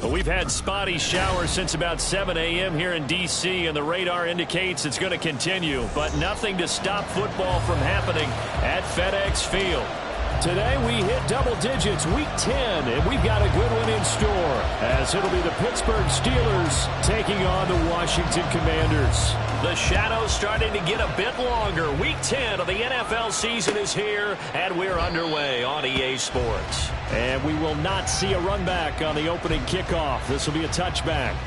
We've had spotty showers since about 7 a.m. here in D.C., and the radar indicates it's going to continue, but nothing to stop football from happening at FedEx Field. Today we hit double digits, week 10, and we've got a good one in store, as it'll be the Pittsburgh Steelers taking on the Washington Commanders. The shadow's starting to get a bit longer. Week 10 of the NFL season is here, and we're underway on EA Sports. And we will not see a run back on the opening kickoff. This will be a touchback.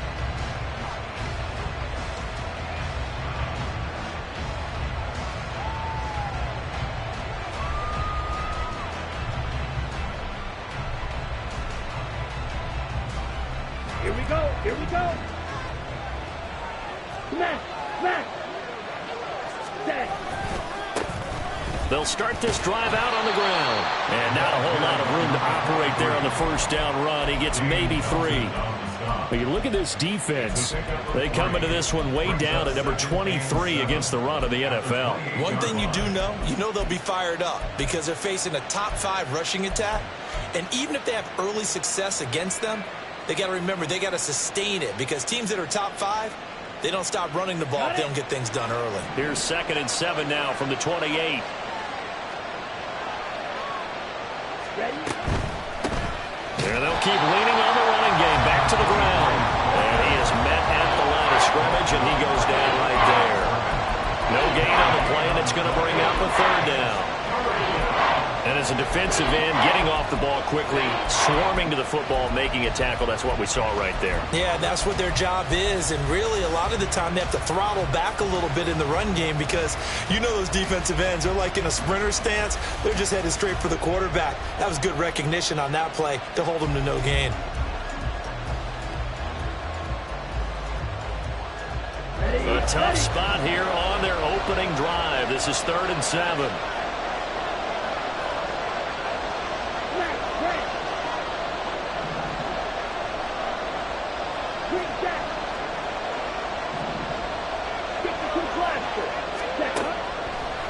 Here we go. Here we go. Smack. Smack. Set. They'll start this drive out on the ground. And not a whole lot of room to operate there on the first down run. He gets maybe 3. But you look at this defense. They come into this one way down at number 23 against the run of the NFL. One thing you do know, they'll be fired up because they're facing a top 5 rushing attack. And even if they have early success against them, they got to remember they got to sustain it because teams that are top 5, they don't stop running the ball if they don't get things done early. Here's 2nd and 7 now from the 28. There they'll keep leaning on the running game. Back to the ground. And he is met at the line of scrimmage, and he goes down right there. No gain on the play, and it's going to bring out the 3rd down. And as a defensive end, getting off the ball quickly, swarming to the football, making a tackle. That's what we saw right there. Yeah, that's what their job is. And really, a lot of the time, they have to throttle back a little bit in the run game because you know those defensive ends, they're like in a sprinter stance. They're just headed straight for the quarterback. That was good recognition on that play to hold them to no gain. A tough spot here on their opening drive. This is 3rd and 7.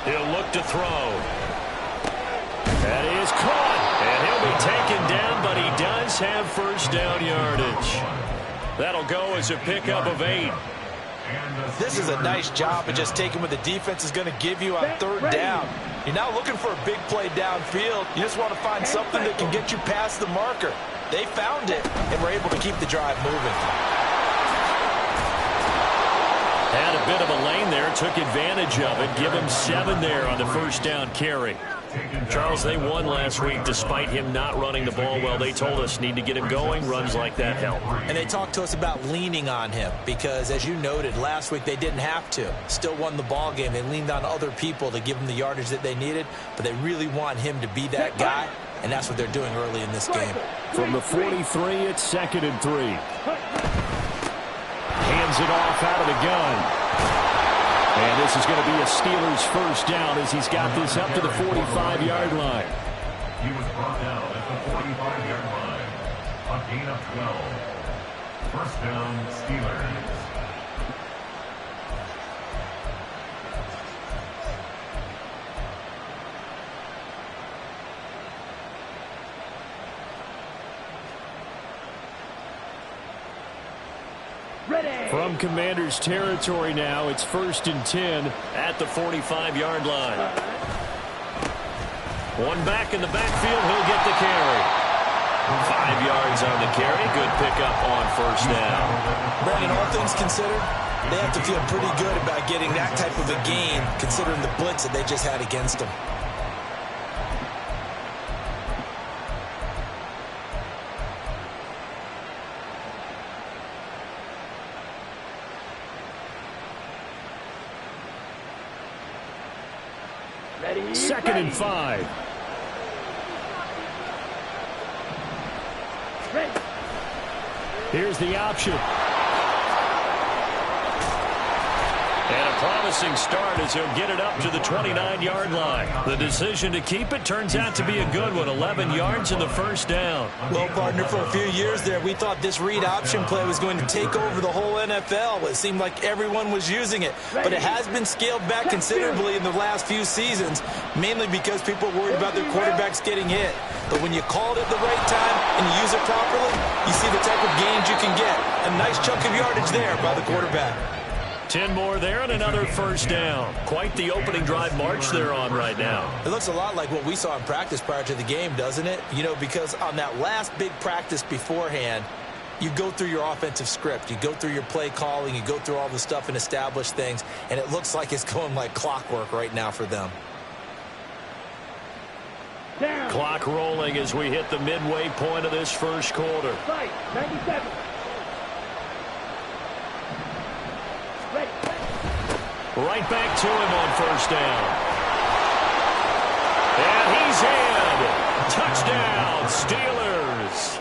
He'll look to throw. That is caught. And he'll be taken down, but he does have first down yardage. That'll go as a pickup of 8. This is a nice job of just taking what the defense is going to give you on 3rd down. You're not looking for a big play downfield. You just want to find something that can get you past the marker. They found it and were able to keep the drive moving. Had a bit of a lane there, took advantage of it. Give him 7 there on the first down carry. Charles, they won last week despite him not running the ball well. They told us need to get him going. Runs like that help. And they talked to us about leaning on him because, as you noted, last week they didn't have to. Still won the ball game. They leaned on other people to give them the yardage that they needed, but they really want him to be that guy, and that's what they're doing early in this game. From the 43, it's 2nd and 3. Hands it off out of the gun. And this is going to be a Steelers first down as he's got this up to the 45-yard line. He was brought down at the 45-yard line. A gain of 12. First down, Steelers. From Commanders territory now, it's 1st and 10 at the 45-yard line. One back in the backfield, he'll get the carry. 5 yards yards on the carry. Good pickup on first down. Brandon, all things considered, they have to feel pretty good about getting that type of a gain, considering the blitz that they just had against them. Ready? 2nd and 5. Ready. Here's the option. And a promising start as he'll get it up to the 29-yard line. The decision to keep it turns out to be a good one. 11 yards in the first down. Well, partner, for a few years there, we thought this read option play was going to take over the whole NFL. It seemed like everyone was using it. But it has been scaled back considerably in the last few seasons, mainly because people are worried about their quarterbacks getting hit. But when you call it at the right time and you use it properly, you see the type of gains you can get. A nice chunk of yardage there by the quarterback. 10 more there and another first down. Quite the opening drive march they're on right now. It looks a lot like what we saw in practice prior to the game, doesn't it? You know, because on that last big practice beforehand, you go through your offensive script. You go through your play calling. You go through all the stuff and establish things. And it looks like it's going like clockwork right now for them. Down. Clock rolling as we hit the midway point of this first quarter. Fight. 97. Ready. Right back to him on first down. And he's in. Touchdown, Steelers.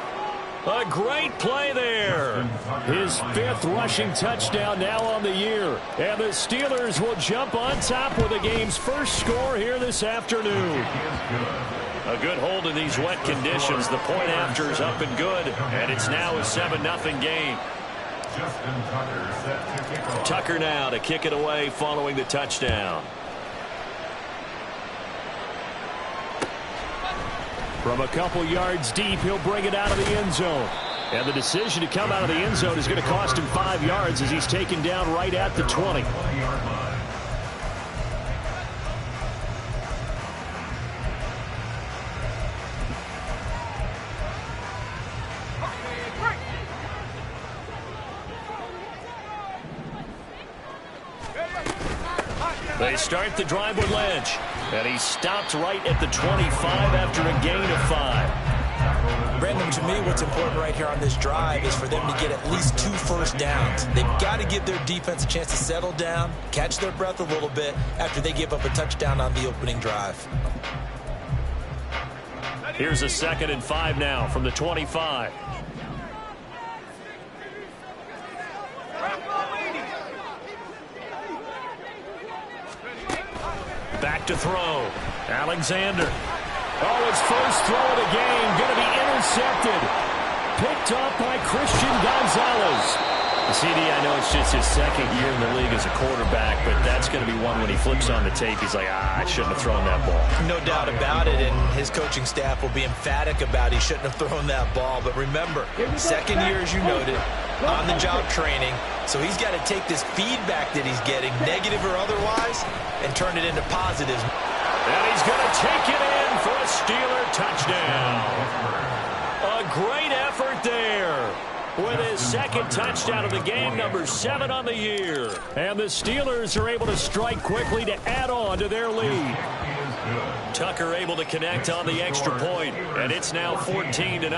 A great play there. His 5th rushing touchdown now on the year. And the Steelers will jump on top with the game's first score here this afternoon. A good hold in these wet conditions. The point after is up and good. And it's now a 7-0 game. Tucker now to kick it away following the touchdown. From a couple yards deep, he'll bring it out of the end zone. And the decision to come out of the end zone is going to cost him 5 yards as he's taken down right at the 20. They start the drive with Lynch. And he stopped right at the 25 after a gain of 5. Brandon, to me, what's important right here on this drive is for them to get at least 2 first downs. They've got to give their defense a chance to settle down, catch their breath a little bit after they give up a touchdown on the opening drive. Here's a 2nd and 5 now from the 25. Back to throw. Alexander. Oh, his first throw of the game. Going to be intercepted. Picked up by Christian Gonzalez. CD, I know it's just his 2nd year in the league as a quarterback, but that's going to be one when he flips on the tape. He's like, I shouldn't have thrown that ball. No doubt about it, and his coaching staff will be emphatic about he shouldn't have thrown that ball. But remember, 2nd year, as you noted, on-the-job training. So he's got to take this feedback that he's getting, negative or otherwise, and turn it into positives. And he's going to take it in for a Steeler touchdown. A great effort there with his 2nd touchdown of the game, number 7 on the year. And the Steelers are able to strike quickly to add on to their lead. Tucker able to connect on the extra point, and it's now 14-0.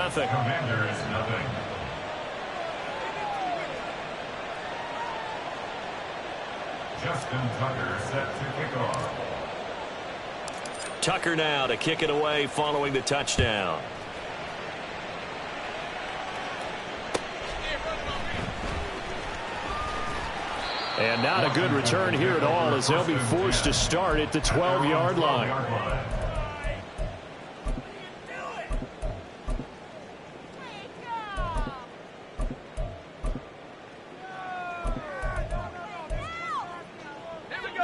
Justin Tucker set to kick off. Tucker now to kick it away following the touchdown. And not a good return here at all as they'll be forced to start at the 12-yard line.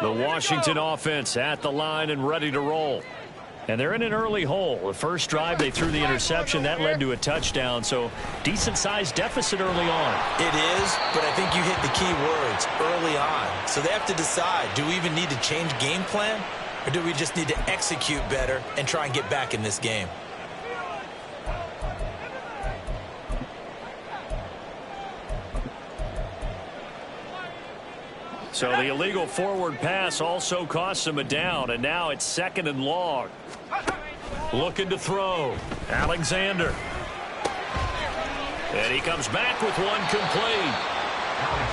The Washington offense at the line and ready to roll. And they're in an early hole. The first drive, they threw the interception. That led to a touchdown. So decent-sized deficit early on. It is, but I think you hit the key words, early on. So they have to decide, do we even need to change game plan? Or do we just need to execute better and try and get back in this game? So the illegal forward pass also costs him a down, and now it's 2nd and long. Looking to throw. Alexander. And he comes back with one complete.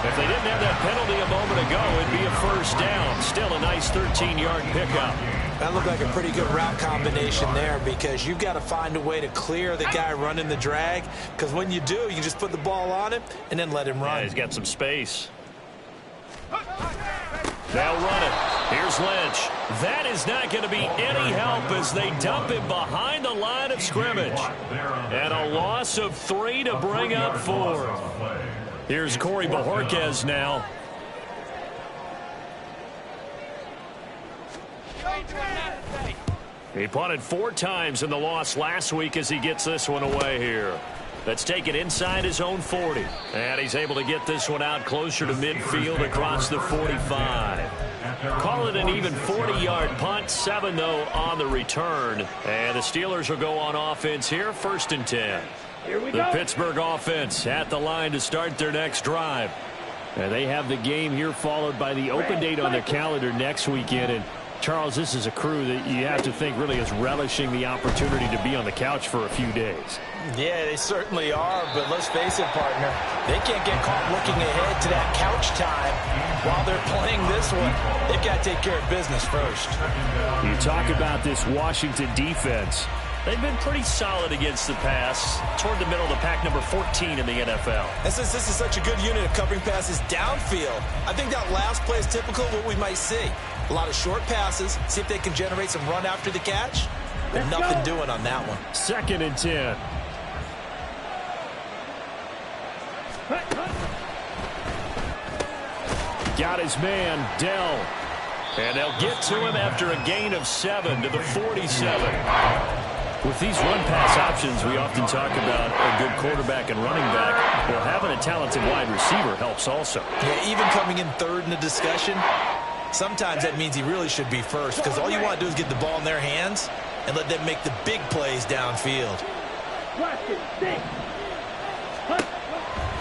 If they didn't have that penalty a moment ago, it'd be a first down. Still a nice 13-yard pickup. That looked like a pretty good route combination there, because you've got to find a way to clear the guy running the drag, because when you do, you just put the ball on him and then let him run. Yeah, he's got some space. They'll run it. Here's Lynch. That is not going to be any help as they dump him behind the line of scrimmage. And a loss of 3 to bring up 4. Here's Corey Bojorquez now. He punted 4 times in the loss last week as he gets this one away here. That's taken inside his own 40. And he's able to get this one out closer to midfield across the 45. Call it an even 40-yard punt. 7, though, on the return. And the Steelers will go on offense here, 1st and 10. Here we The go. Pittsburgh offense at the line to start their next drive. And they have the game here followed by the open date on their calendar next weekend. And Charles, this is a crew that you have to think really is relishing the opportunity to be on the couch for a few days. Yeah, they certainly are, but let's face it, partner. They can't get caught looking ahead to that couch time while they're playing this one. They've got to take care of business first. You talk about this Washington defense. They've been pretty solid against the pass, toward the middle of the pack, number 14 in the NFL. And since this is such a good unit of covering passes downfield, I think that last play is typical of what we might see. A lot of short passes, see if they can generate some run after the catch, but nothing doing on that one. 2nd and 10. Got his man, Dell. And they'll get to him after a gain of 7 to the 47. With these run-pass options, we often talk about a good quarterback and running back. Well, having a talented wide receiver helps also. Yeah, even coming in 3rd in the discussion, sometimes that means he really should be first, because all you want to do is get the ball in their hands and let them make the big plays downfield.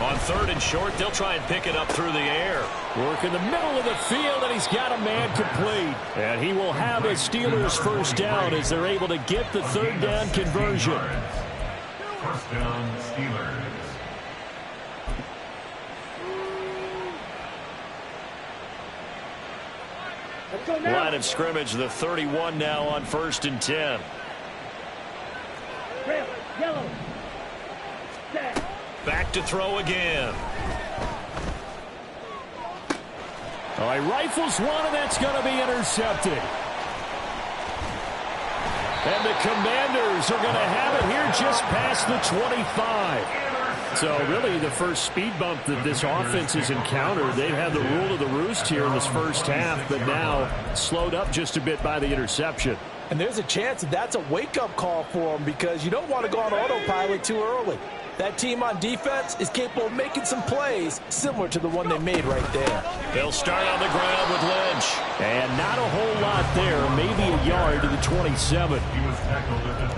On 3rd and short, they'll try and pick it up through the air. Work in the middle of the field, and he's got a man complete. And he will have a Steelers first down as they're able to get the 3rd down conversion. 1st down, Steelers. Let's go now. Line of scrimmage, the 31 now on 1st and 10. Red, yellow. Set. Back to throw again. Oh, he rifles one, and that's going to be intercepted. And the Commanders are going to have it here just past the 25. So really the first speed bump that this offense has encountered. They've had the rule of the roost here in this first half, but now slowed up just a bit by the interception. And there's a chance that that's a wake-up call for them, because you don't want to go on autopilot too early. That team on defense is capable of making some plays similar to the one they made right there. They'll start on the ground with Lynch. And not a whole lot there, maybe a yard to the 27.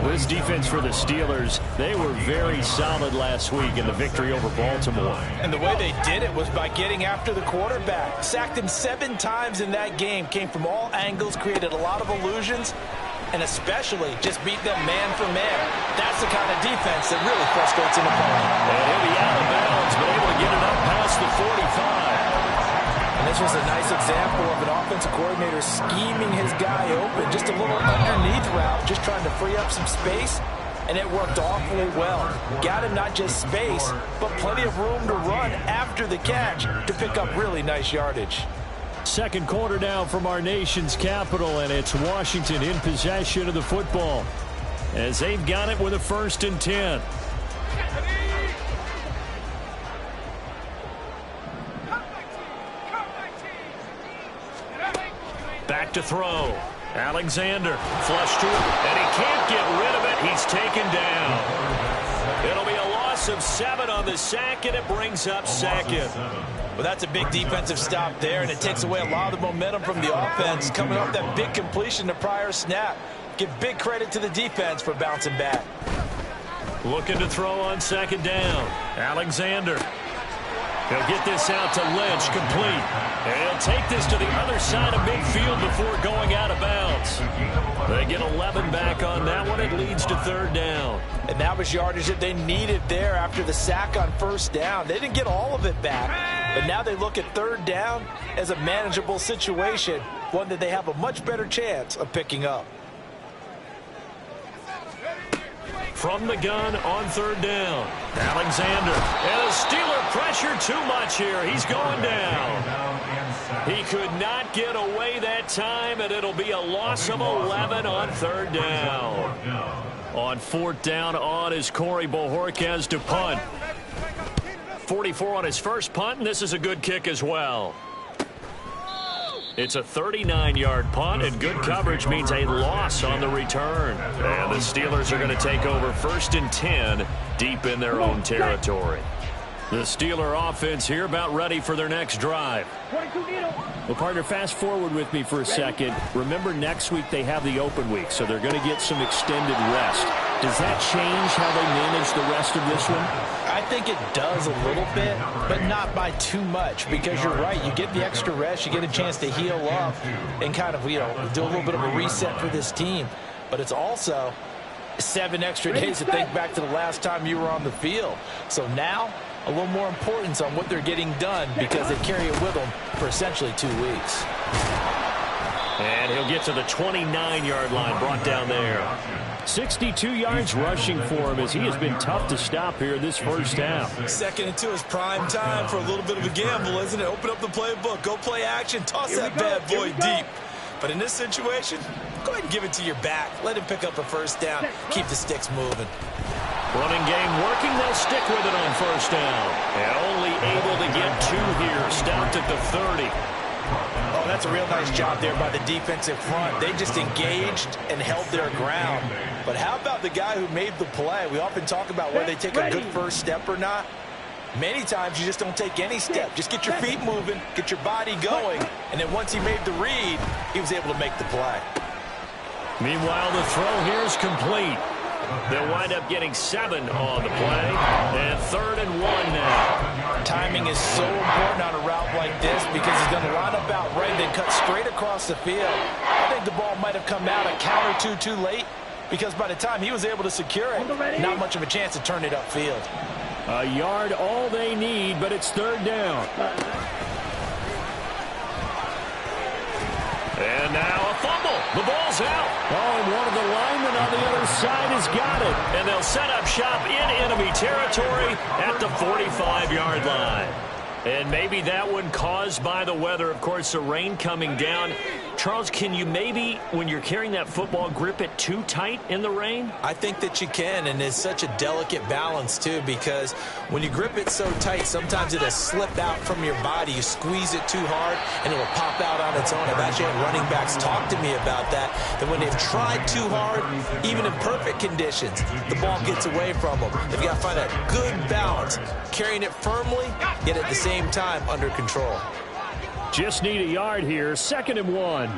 This defense for the Steelers, they were very solid last week in the victory over Baltimore. And the way they did it was by getting after the quarterback. Sacked him 7 times in that game. Came from all angles, created a lot of illusions, and especially just beat them man for man. That's the kind of defense that really frustrates an opponent. And he'll be out of bounds, but able to get it up past the 45. And this was a nice example of an offensive coordinator scheming his guy open. Just a little underneath route, just trying to free up some space, and it worked awfully well. Got him not just space, but plenty of room to run after the catch to pick up really nice yardage. Second quarter now from our nation's capital, and it's Washington in possession of the football as they've got it with a 1st and 10. Back to throw. Alexander flushed to it, and he can't get rid of it. He's taken down. It'll be a loss of 7 on the sack, and it brings up 2nd. Well, that's a big defensive stop there, and it takes away a lot of the momentum from the offense coming off that big completion the prior snap. Give big credit to the defense for bouncing back. Looking to throw on 2nd down. Alexander. He'll get this out to Lynch, complete. And he'll take this to the other side of midfield before going out of bounds. They get 11 back on that one. It leads to third down. And that was yardage that they needed there after the sack on first down. They didn't get all of it back, but now they look at third down as a manageable situation, one that they have a much better chance of picking up. From the gun on third down, Alexander. And the Steeler pressure too much here. He's going down. He could not get away that time, and it'll be a loss of 11 on third down. On fourth down on is Corey Bojorquez to punt. 44 on his first punt, and this is a good kick as well. It's a 39-yard punt, and good coverage means a loss on the return. And the Steelers are going to take over 1st and 10 deep in their own territory. The Steeler offense here about ready for their next drive. Well, partner, fast forward with me for a second. Remember, next week they have the open week, so they're going to get some extended rest. Does that change how they manage the rest of this one? I think it does a little bit, but not by too much, because you're right. You get the extra rest, you get a chance to heal up and kind of, do a little bit of a reset for this team. But it's also 7 extra days to think back to the last time you were on the field. So now, a little more importance on what they're getting done, because they carry it with them for essentially 2 weeks. And he'll get to the 29-yard line, brought down there. 62 yards rushing for him, as he has been tough to stop here this first half. 2nd and 2 is prime time for a little bit of a gamble, isn't it? Open up the playbook, go play action, toss that bad boy deep. But in this situation, go ahead and give it to your back. Let him pick up a first down. Keep the sticks moving. Running game working. They'll stick with it on first down. And only able to get 2 here. Stopped at the 30. Oh, that's a real nice job there by the defensive front. They just engaged and held their ground. But how about the guy who made the play? We often talk about whether they take a good first step or not. Many times you just don't take any step. Just get your feet moving, get your body going, and then once he made the read, he was able to make the play. Meanwhile, the throw here is complete. They'll wind up getting 7 on the play, and 3rd and 1 now. Timing is so important on a route like this, because he's going to line up out right, then cut straight across the field. I think the ball might have come out a count or two too late, because by the time he was able to secure it, not much of a chance to turn it upfield. A yard all they need, but it's 3rd down. And now a fumble. The ball's out. Oh, and one of the linemen on the other side has got it. And they'll set up shop in enemy territory at the 45-yard line. And maybe that one caused by the weather. Of course, the rain coming down. Charles, can you maybe, when you're carrying that football, grip it too tight in the rain? I think that you can, and it's such a delicate balance, too, because when you grip it so tight, sometimes it'll slip out from your body. You squeeze it too hard, and it'll pop out on its own. I've actually had running backs talk to me about that when they've tried too hard, even in perfect conditions, the ball gets away from them. They've got to find that good balance, carrying it firmly, yet at the same time under control. Just need a yard here. 2nd and 1.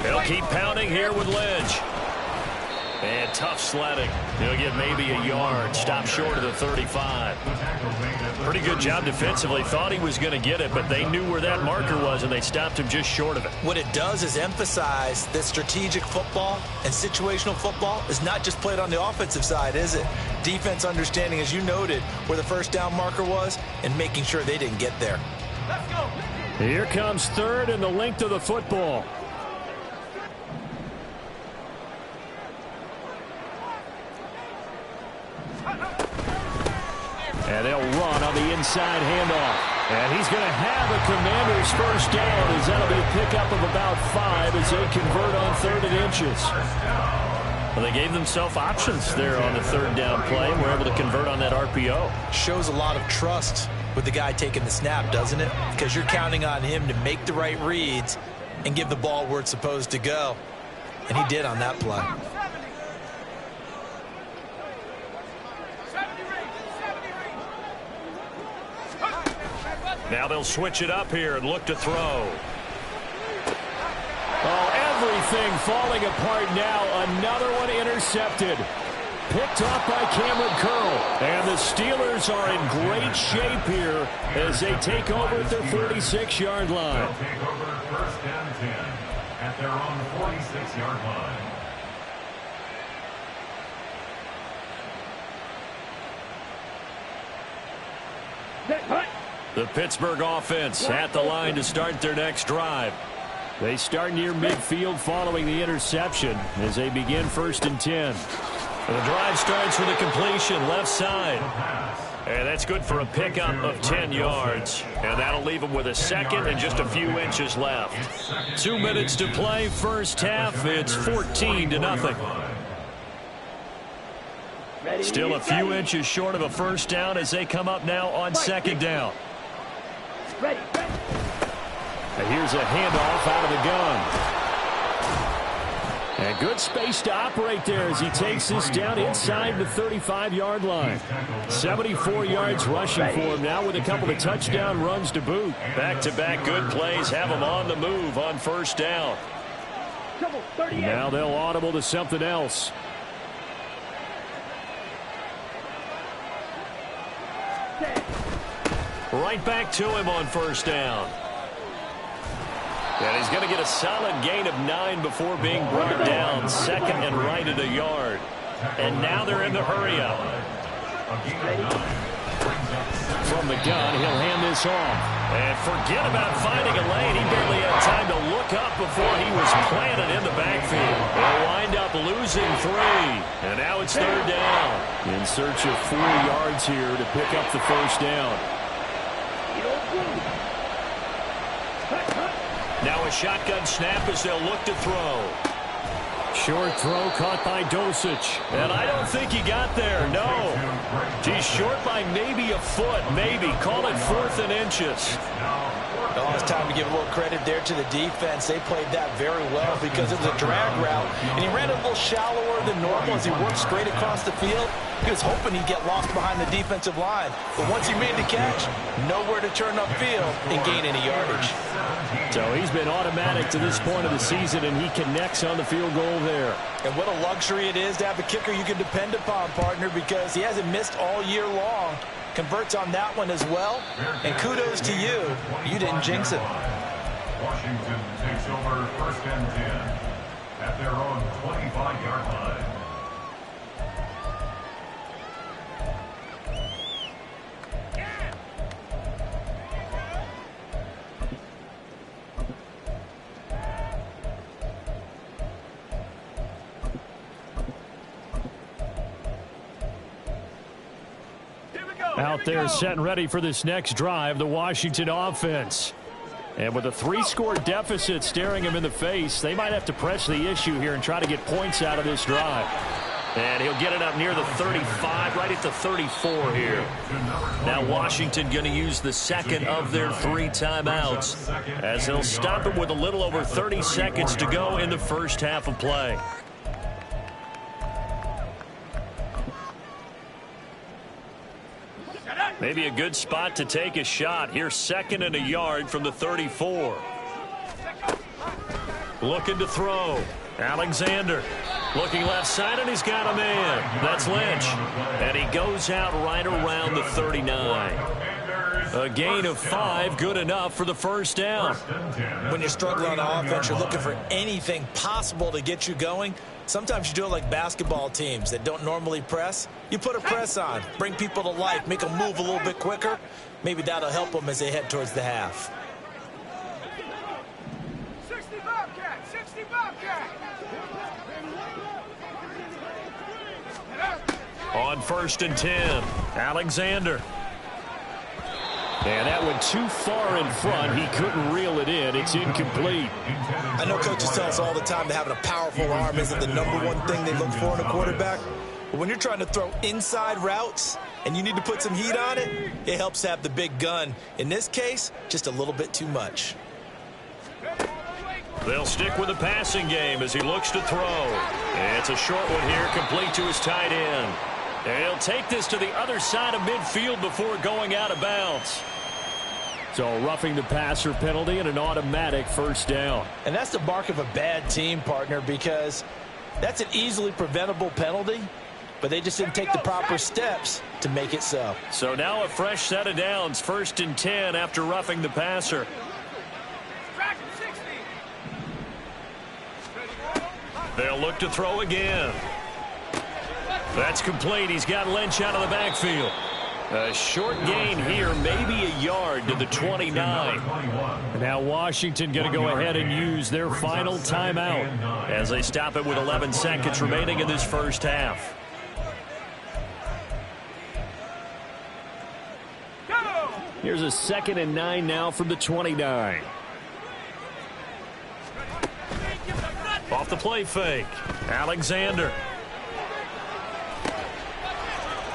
He'll keep pounding here with Lynch. And tough sledding. He'll get maybe a yard. Stop short of the 35. Pretty good job defensively. Thought he was going to get it, but they knew where that marker was, and they stopped him just short of it. What it does is emphasize that strategic football and situational football is not just played on the offensive side, is it? Defense understanding, as you noted, where the first down marker was and making sure they didn't get there. Let's go. Here comes 3rd and the length of the football. And they'll run on the inside handoff. And he's going to have a Commander's first down, as that'll be a pickup of about 5 as they convert on 3rd and inches. Well, they gave themselves options there on the 3rd down play. We're able to convert on that RPO. Shows a lot of trust with the guy taking the snap, doesn't it? Because you're counting on him to make the right reads and give the ball where it's supposed to go. And he did on that play. Now they'll switch it up here and look to throw. Oh, and Everything falling apart now. Another one intercepted. Picked off by Cameron Curl. And the Steelers are in great shape here as they take over at their 46-yard line. They'll take over first and 10 at their own 46-yard line. The Pittsburgh offense at the line to start their next drive. They start near midfield following the interception as they begin first and 10. The drive starts with a completion left side. And that's good for a pickup of 10 yards. And that'll leave them with a second and just a few inches left. 2 minutes to play first half. It's 14-0. Still a few inches short of a first down as they come up now on second down. And here's a handoff out of the gun. And good space to operate there as he takes this down inside the 35-yard line. 74 yards rushing for him now with a couple of touchdown runs to boot. Back-to-back good plays have him on the move on first down. Now they'll audible to something else. Right back to him on first down. And he's going to get a solid gain of 9 before being brought down. Second and right at a yard. And now they're in the hurry-up. From the gun, he'll hand this off. And forget about finding a lane. He barely had time to look up before he was planted in the backfield. They'll wind up losing 3. And now it's third down. In search of 4 yards here to pick up the first down. Now a shotgun snap as they'll look to throw. Short throw caught by Dosich. And I don't think he got there, no. He's short by maybe a foot, maybe. Call it 4th and inches. Oh, it's time to give a little credit there to the defense. They played that very well because it was a drag route. And he ran a little shallower than normal as he worked straight across the field. He was hoping he'd get lost behind the defensive line. But once he made the catch, nowhere to turn upfield and gain any yardage. So he's been automatic to this point of the season, and he connects on the field goal there. And what a luxury it is to have a kicker you can depend upon, partner, because he hasn't missed all year long. Converts on that one as well. And kudos to you. You didn't jinx it. Washington takes over first and 10 at their own 25-yard line. Out there set and ready for this next drive, the Washington offense. And with a 3-score deficit staring him in the face, they might have to press the issue here and try to get points out of this drive. And he'll get it up near the 35, right at the 34 here. Now Washington going to use the second of their 3 timeouts as they'll stop him with a little over 30 seconds to go in the first half of play. Maybe a good spot to take a shot. Here's 2nd and a yard from the 34. Looking to throw. Alexander looking left side, and he's got a man. That's Lynch. And he goes out right around the 39. A gain of 5, good enough for the first down. When you're struggling on offense, you're looking for anything possible to get you going. Sometimes you do it like basketball teams that don't normally press. You put a press on, bring people to life, make them move a little bit quicker. Maybe that'll help them as they head towards the half. 60 Bobcat, 60 Bobcat. On first and 10, Alexander. And that went too far in front. He couldn't reel it in. It's incomplete. I know coaches tell us all the time that having a powerful arm isn't the #1 thing they look for in a quarterback. But when you're trying to throw inside routes and you need to put some heat on it, it helps to have the big gun. In this case, just a little bit too much. They'll stick with the passing game as he looks to throw. And it's a short one here, complete to his tight end. And he'll take this to the other side of midfield before going out of bounds. So roughing the passer penalty and an automatic first down. And that's the mark of a bad team, partner, because that's an easily preventable penalty, but they just didn't take the proper steps to make it so. So now a fresh set of downs, 1st and 10 after roughing the passer. They'll look to throw again. That's complete. He's got Lynch out of the backfield. A short gain here, maybe a yard to the 29. And now Washington going to go ahead and use their final timeout as they stop it with 11 seconds remaining in this first half. Here's a 2nd and 9 now from the 29. Off the play fake. Alexander.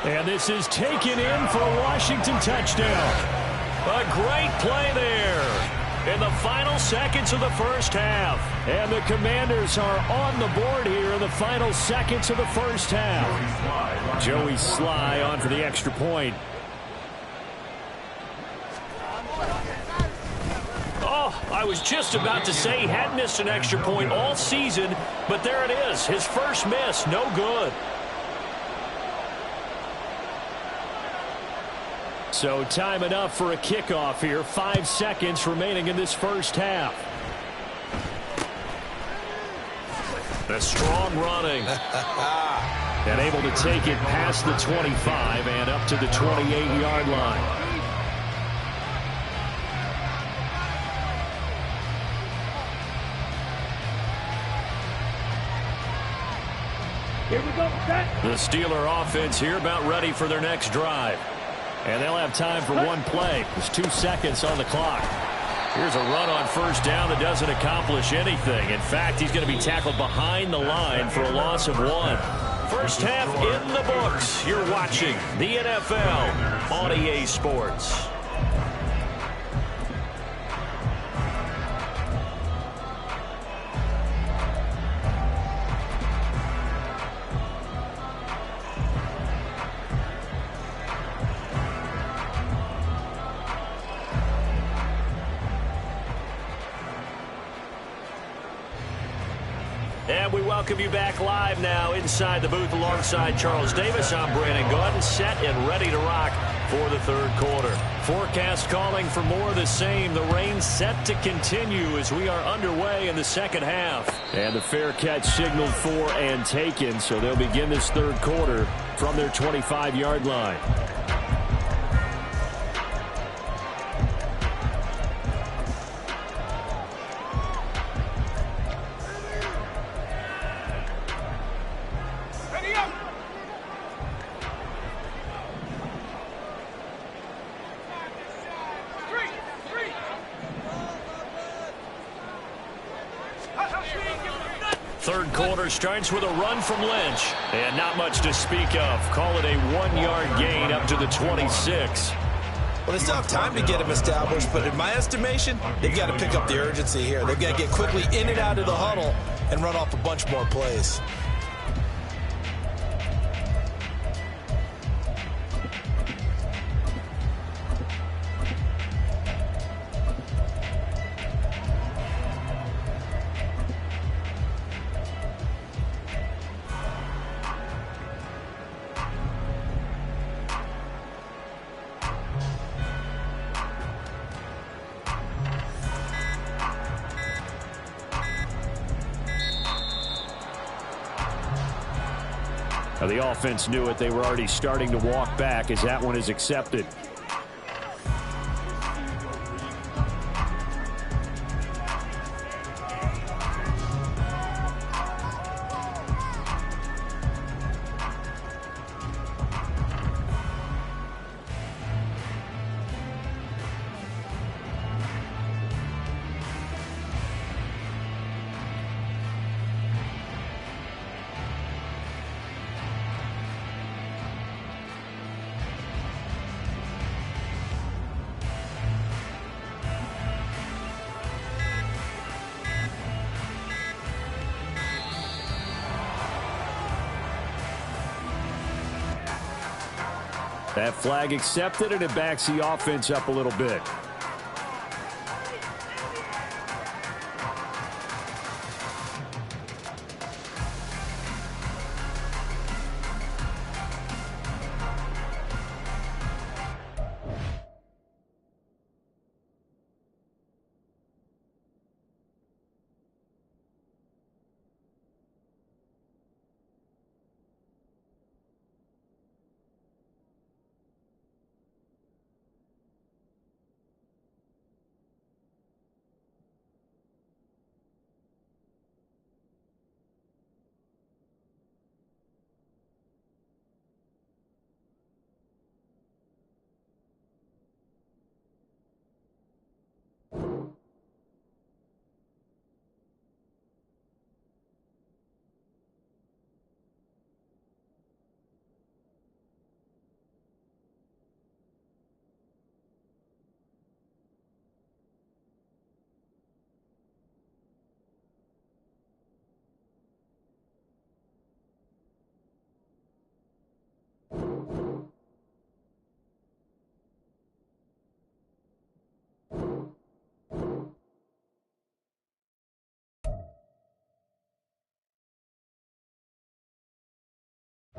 And this is taken in for a Washington touchdown. A great play there in the final seconds of the first half. And the Commanders are on the board here in the final seconds of the first half. Joey Sly on for the extra point. Oh, I was just about to say he hadn't missed an extra point all season, but there it is. His first miss, no good. So time enough for a kickoff here. 5 seconds remaining in this first half. A strong running. And able to take it past the 25 and up to the 28-yard line. Here we go. The Steeler offense here about ready for their next drive. And they'll have time for one play. There's 2 seconds on the clock. Here's a run on first down that doesn't accomplish anything. In fact, he's going to be tackled behind the line for a loss of 1. First half in the books. You're watching the NFL on EA Sports. And we welcome you back live now inside the booth alongside Charles Davis. I'm Brandon Gaudin, set and ready to rock for the third quarter. Forecast calling for more of the same. The rain set to continue as we are underway in the second half. And the fair catch signaled for and taken, so they'll begin this third quarter from their 25-yard line. Third quarter starts with a run from Lynch. And not much to speak of. Call it a 1-yard gain up to the 26. Well, they still have time to get him established, but in my estimation, they've got to pick up the urgency here. They've got to get quickly in and out of the huddle and run off a bunch more plays. Now the offense knew it. They were already starting to walk back as that one is accepted. That flag accepted, and it backs the offense up a little bit.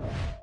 10.